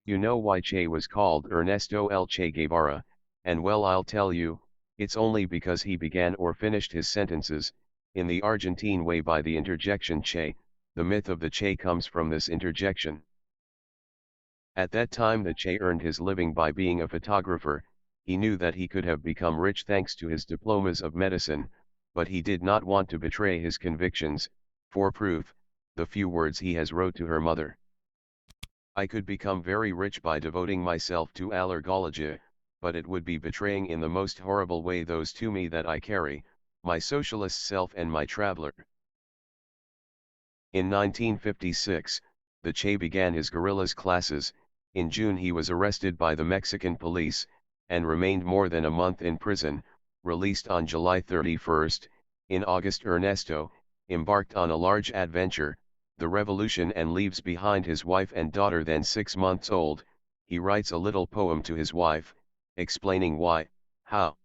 You know why Che was called Ernesto El Che Guevara, and well, I'll tell you, it's only because he began or finished his sentences in the Argentine way by the interjection Che. The myth of the Che comes from this interjection. At that time the Che earned his living by being a photographer. He knew that he could have become rich thanks to his diplomas of medicine, but he did not want to betray his convictions. For proof, the few words he has wrote to her mother. I could become very rich by devoting myself to allergology, but it would be betraying in the most horrible way those to me that I carry, my socialist self and my traveler. In 1956, the Che began his guerrillas classes. In June he was arrested by the Mexican police, and remained more than a month in prison. Released on July 31, in August Ernesto embarked on a large adventure, the revolution, and leaves behind his wife and daughter then 6 months old. He writes a little poem to his wife, explaining why, how.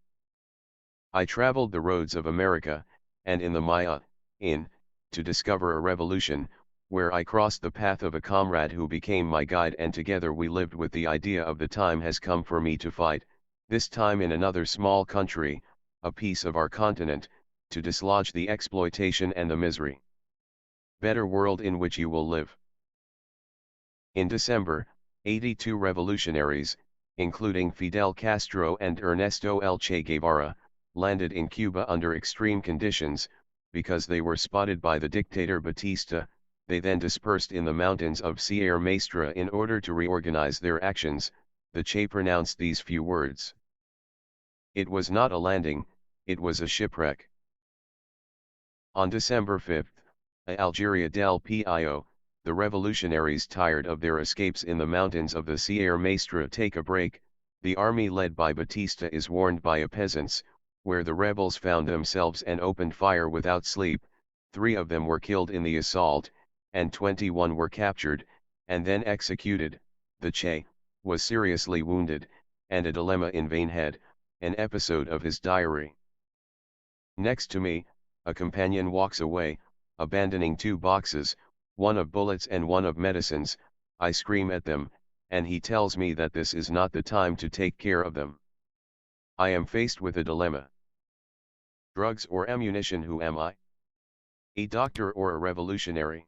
I traveled the roads of America, and in the Maya, to discover a revolution, where I crossed the path of a comrade who became my guide, and together we lived with the idea of the time has come for me to fight, this time in another small country, a piece of our continent, to dislodge the exploitation and the misery. Better world in which you will live. In December, 82 revolutionaries, including Fidel Castro and Ernesto El Che Guevara, landed in Cuba under extreme conditions, because they were spotted by the dictator Batista. They then dispersed in the mountains of Sierra Maestra in order to reorganize their actions. The Che pronounced these few words. It was not a landing, it was a shipwreck. On December 5, Algeria del Pio, the revolutionaries, tired of their escapes in the mountains of the Sierra Maestra, take a break. The army led by Batista is warned by a peasants, where the rebels found themselves and opened fire without sleep. 3 of them were killed in the assault, and 21 were captured, and then executed. The Che was seriously wounded, and a dilemma in vain had, an episode of his diary. Next to me, a companion walks away, abandoning 2 boxes, one of bullets and one of medicines. I scream at them, and he tells me that this is not the time to take care of them. I am faced with a dilemma. Drugs or ammunition? Who am I? A doctor or a revolutionary?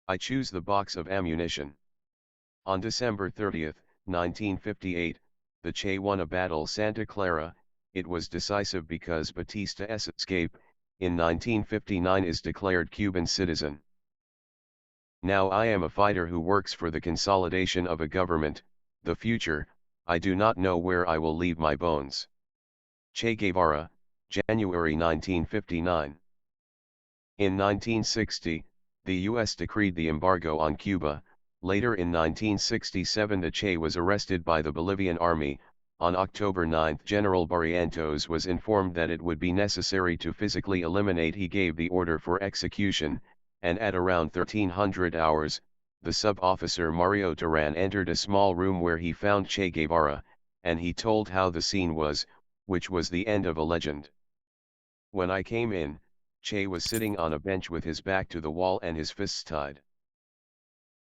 I choose the box of ammunition. On December 30, 1958, the Che won a battle Santa Clara. It was decisive because Batista's escape, in 1959, is declared Cuban citizen. Now I am a fighter who works for the consolidation of a government. The future, I do not know where I will leave my bones. Che Guevara, January 1959. In 1960, the U.S. decreed the embargo on Cuba. Later in 1967 the Che was arrested by the Bolivian army. On October 9 General Barrientos was informed that it would be necessary to physically eliminate. He gave the order for execution, and at around 1300 hours, the sub-officer Mario Duran entered a small room where he found Che Guevara, and he told how the scene was, which was the end of a legend. When I came in, Che was sitting on a bench with his back to the wall and his fists tied.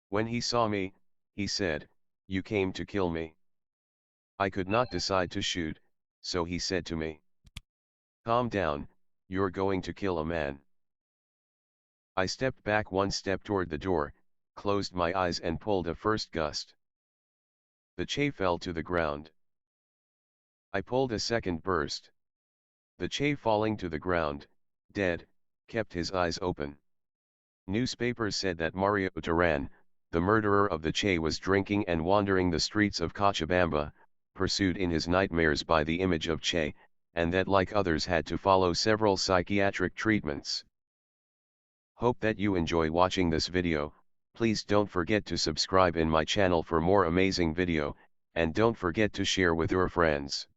When he saw me, he said, "You came to kill me." I could not decide to shoot, so he said to me, "Calm down, you're going to kill a man." I stepped back 1 step toward the door, closed my eyes and pulled a first gust. The Che fell to the ground. I pulled a second burst. The Che, falling to the ground, dead, kept his eyes open. Newspapers said that Mario Duran, the murderer of the Che, was drinking and wandering the streets of Cochabamba, pursued in his nightmares by the image of Che, and that like others had to follow several psychiatric treatments. Hope that you enjoy watching this video. Please don't forget to subscribe in my channel for more amazing video, and don't forget to share with your friends.